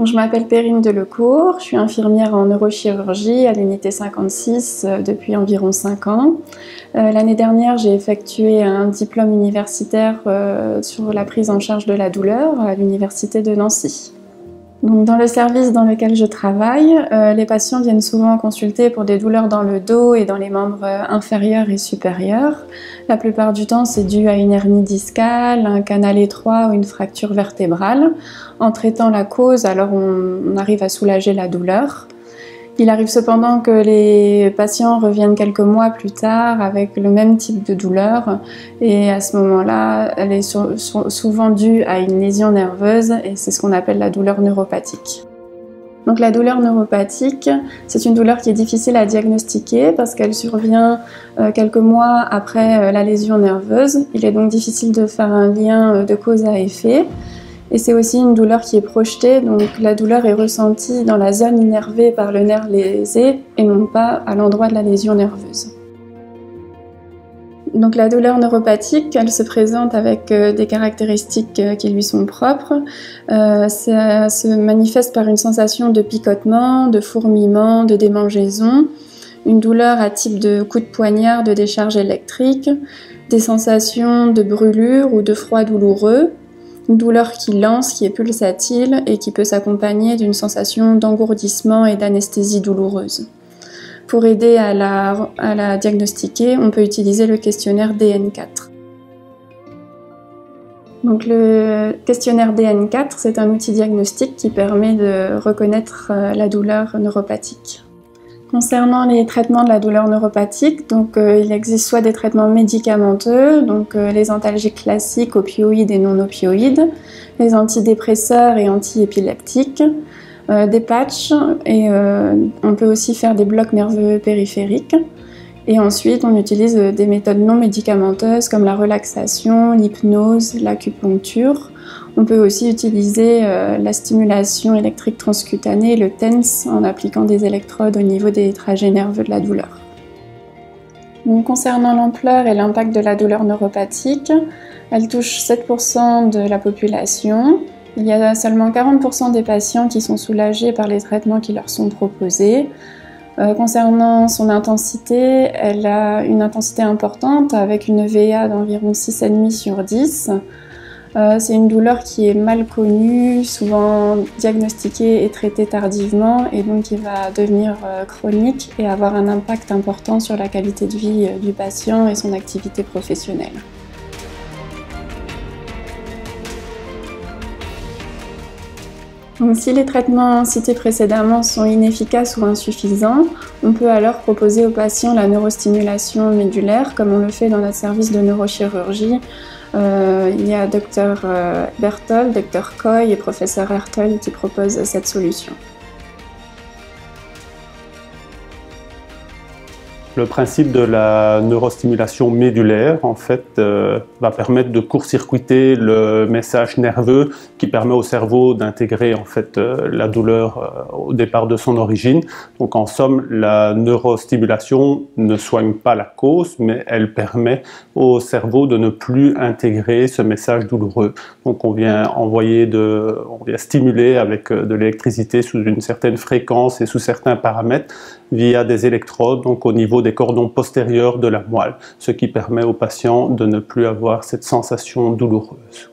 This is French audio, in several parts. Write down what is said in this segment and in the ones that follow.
Donc, je m'appelle Perrine Delecourt, je suis infirmière en neurochirurgie à l'unité 56 depuis environ 5 ans. L'année dernière, j'ai effectué un diplôme universitaire sur la prise en charge de la douleur à l'université de Nancy. Donc, dans le service dans lequel je travaille, les patients viennent souvent consulter pour des douleurs dans le dos et dans les membres inférieurs et supérieurs. La plupart du temps, c'est dû à une hernie discale, un canal étroit ou une fracture vertébrale. En traitant la cause, alors on arrive à soulager la douleur. Il arrive cependant que les patients reviennent quelques mois plus tard avec le même type de douleur et à ce moment-là, elle est souvent due à une lésion nerveuse et c'est ce qu'on appelle la douleur neuropathique. Donc la douleur neuropathique, c'est une douleur qui est difficile à diagnostiquer parce qu'elle survient quelques mois après la lésion nerveuse. Il est donc difficile de faire un lien de cause à effet. Et c'est aussi une douleur qui est projetée, donc la douleur est ressentie dans la zone innervée par le nerf lésé et non pas à l'endroit de la lésion nerveuse. Donc la douleur neuropathique, elle se présente avec des caractéristiques qui lui sont propres. Ça se manifeste par une sensation de picotement, de fourmillement, de démangeaison, une douleur à type de coup de poignard de décharge électrique, des sensations de brûlure ou de froid douloureux, une douleur qui lance, qui est pulsatile et qui peut s'accompagner d'une sensation d'engourdissement et d'anesthésie douloureuse. Pour aider à la diagnostiquer, on peut utiliser le questionnaire DN4. Donc, le questionnaire DN4, c'est un outil diagnostique qui permet de reconnaître la douleur neuropathique. Concernant les traitements de la douleur neuropathique, donc, il existe soit des traitements médicamenteux, donc les antalgiques classiques, opioïdes et non opioïdes, les antidépresseurs et antiépileptiques, des patchs et on peut aussi faire des blocs nerveux périphériques. Et ensuite, on utilise des méthodes non médicamenteuses comme la relaxation, l'hypnose, l'acupuncture. On peut aussi utiliser la stimulation électrique transcutanée, le TENS, en appliquant des électrodes au niveau des trajets nerveux de la douleur. Donc, concernant l'ampleur et l'impact de la douleur neuropathique, elle touche 7% de la population. Il y a seulement 40% des patients qui sont soulagés par les traitements qui leur sont proposés. Concernant son intensité, elle a une intensité importante avec une VA d'environ 6,5 sur 10. C'est une douleur qui est mal connue, souvent diagnostiquée et traitée tardivement et donc qui va devenir chronique et avoir un impact important sur la qualité de vie du patient et son activité professionnelle. Donc, si les traitements cités précédemment sont inefficaces ou insuffisants, on peut alors proposer aux patients la neurostimulation médulaire, comme on le fait dans notre service de neurochirurgie. Il y a Dr Berthold, Dr Coy et Professeur Hertel qui proposent cette solution. Le principe de la neurostimulation médulaire, en fait, va permettre de court-circuiter le message nerveux qui permet au cerveau d'intégrer en fait la douleur au départ de son origine. Donc, en somme, la neurostimulation ne soigne pas la cause, mais elle permet au cerveau de ne plus intégrer ce message douloureux. Donc, on vient stimuler avec de l'électricité sous une certaine fréquence et sous certains paramètres via des électrodes, donc au niveau des cordons postérieurs de la moelle, ce qui permet au patient de ne plus avoir cette sensation douloureuse.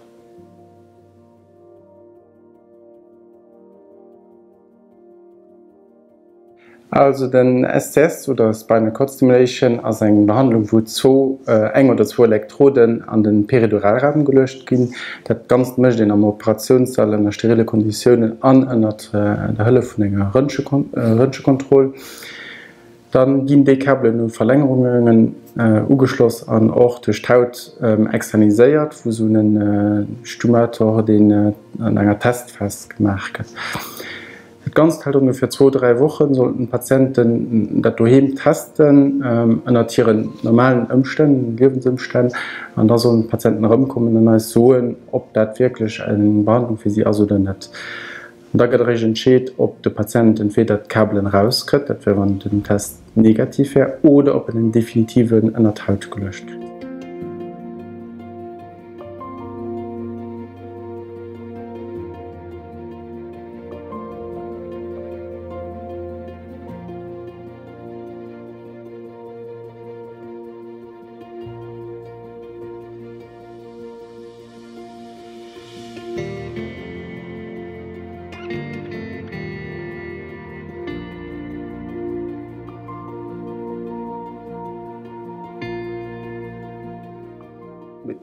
Also den SCS oder Spinal Cord Stimulation als eng Behandlung wo eng oder 2 Elektroden an den Periduralraum gelöscht gin, dat ganz mcht den am Operationssaal an der sterile Konditionen anënnert der Hëlle vun enger Röntgenkontroll. Dann ginn de Kabel no Verlängerungen ugeschloss an och de Haut externiséiert, wo so einen Stimulator den an enger Test festgemacht hat. Ganz halt ungefähr 2-3 Wochen sollten Patienten dat daheim testen an ihren normalen Umständen, Lebensumständen, und da sollen Patienten herumkommen und soen, ob das wirklich eine Behandlung für sie also oder nicht. Und da geht es entscheiden, ob der Patient entweder die Kabel rauskriegt, das wäre, wenn der Test negativ wäre, oder ob er den definitiven in der Haut gelöscht wird.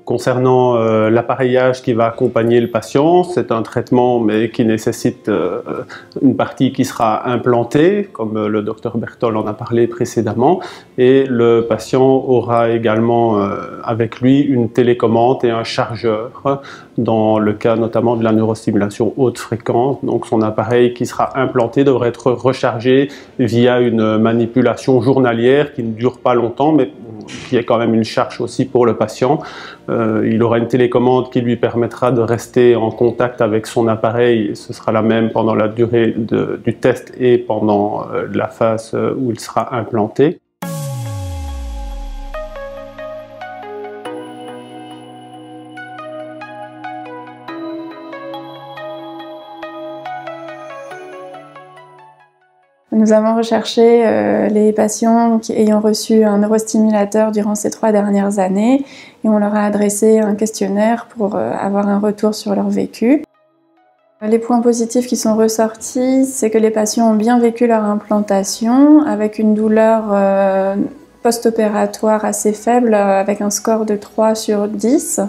concernant l'appareillage qui va accompagner le patient, c'est un traitement mais qui nécessite une partie qui sera implantée, comme le docteur Bertol en a parlé précédemment, et le patient aura également avec lui une télécommande et un chargeur, dans le cas notamment de la neurostimulation haute fréquence. Donc son appareil qui sera implanté devrait être rechargé via une manipulation journalière qui ne dure pas longtemps, mais qui est quand même une charge aussi pour le patient. Il aura une télécommande qui lui permettra de rester en contact avec son appareil. Ce sera la même pendant la durée du test et pendant la phase où il sera implanté. Nous avons recherché les patients ayant reçu un neurostimulateur durant ces 3 dernières années et on leur a adressé un questionnaire pour avoir un retour sur leur vécu. Les points positifs qui sont ressortis, c'est que les patients ont bien vécu leur implantation avec une douleur post-opératoire assez faible avec un score de 3 sur 10,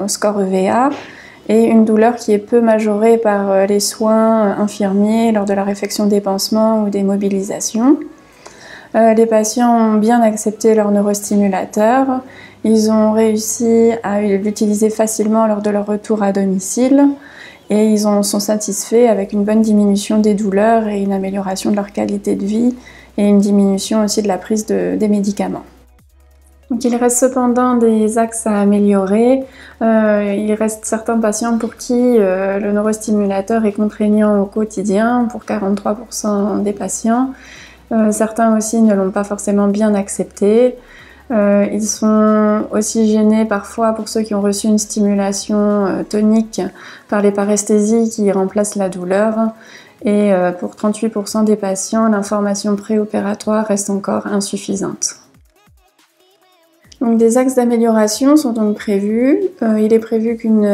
score EVA. Et une douleur qui est peu majorée par les soins infirmiers lors de la réfection des pansements ou des mobilisations. Les patients ont bien accepté leur neurostimulateur. Ils ont réussi à l'utiliser facilement lors de leur retour à domicile et ils sont satisfaits avec une bonne diminution des douleurs et une amélioration de leur qualité de vie et une diminution aussi de la prise des médicaments. Donc il reste cependant des axes à améliorer. Il reste certains patients pour qui le neurostimulateur est contraignant au quotidien, pour 43% des patients. Certains aussi ne l'ont pas forcément bien accepté. Ils sont aussi gênés parfois pour ceux qui ont reçu une stimulation tonique par les paresthésies qui remplacent la douleur. Et pour 38% des patients, l'information préopératoire reste encore insuffisante. Donc, des axes d'amélioration sont donc prévus. Il est prévu qu'une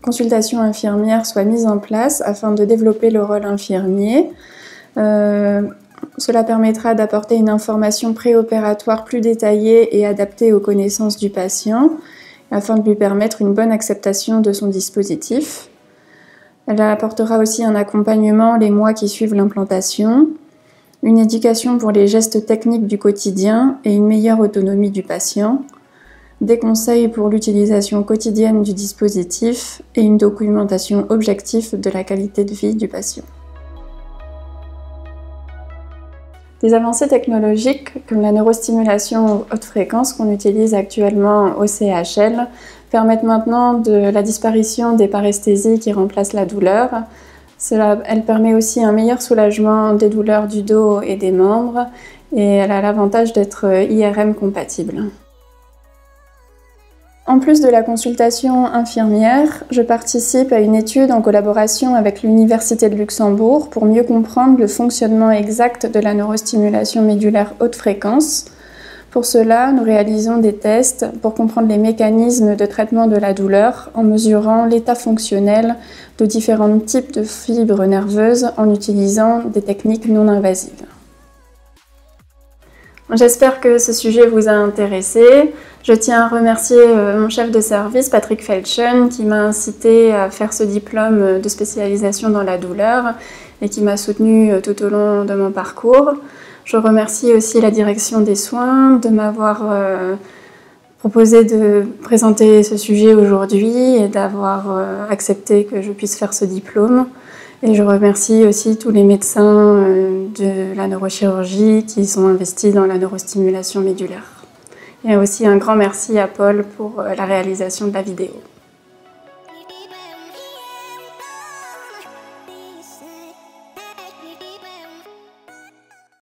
consultation infirmière soit mise en place afin de développer le rôle infirmier. Cela permettra d'apporter une information préopératoire plus détaillée et adaptée aux connaissances du patient, afin de lui permettre une bonne acceptation de son dispositif. Elle apportera aussi un accompagnement les mois qui suivent l'implantation, une éducation pour les gestes techniques du quotidien et une meilleure autonomie du patient, des conseils pour l'utilisation quotidienne du dispositif et une documentation objective de la qualité de vie du patient. Des avancées technologiques comme la neurostimulation haute fréquence qu'on utilise actuellement au CHL permettent maintenant de la disparition des paresthésies qui remplacent la douleur. Elle permet aussi un meilleur soulagement des douleurs du dos et des membres et elle a l'avantage d'être IRM compatible. En plus de la consultation infirmière, je participe à une étude en collaboration avec l'Université de Luxembourg pour mieux comprendre le fonctionnement exact de la neurostimulation médulaire haute fréquence. Pour cela, nous réalisons des tests pour comprendre les mécanismes de traitement de la douleur en mesurant l'état fonctionnel de différents types de fibres nerveuses en utilisant des techniques non invasives. J'espère que ce sujet vous a intéressé. Je tiens à remercier mon chef de service, Patrick Felchen, qui m'a incité à faire ce diplôme de spécialisation dans la douleur et qui m'a soutenu tout au long de mon parcours. Je remercie aussi la direction des soins de m'avoir proposé de présenter ce sujet aujourd'hui et d'avoir accepté que je puisse faire ce diplôme. Et je remercie aussi tous les médecins de la neurochirurgie qui sont investis dans la neurostimulation médulaire. Et aussi un grand merci à Paul pour la réalisation de la vidéo.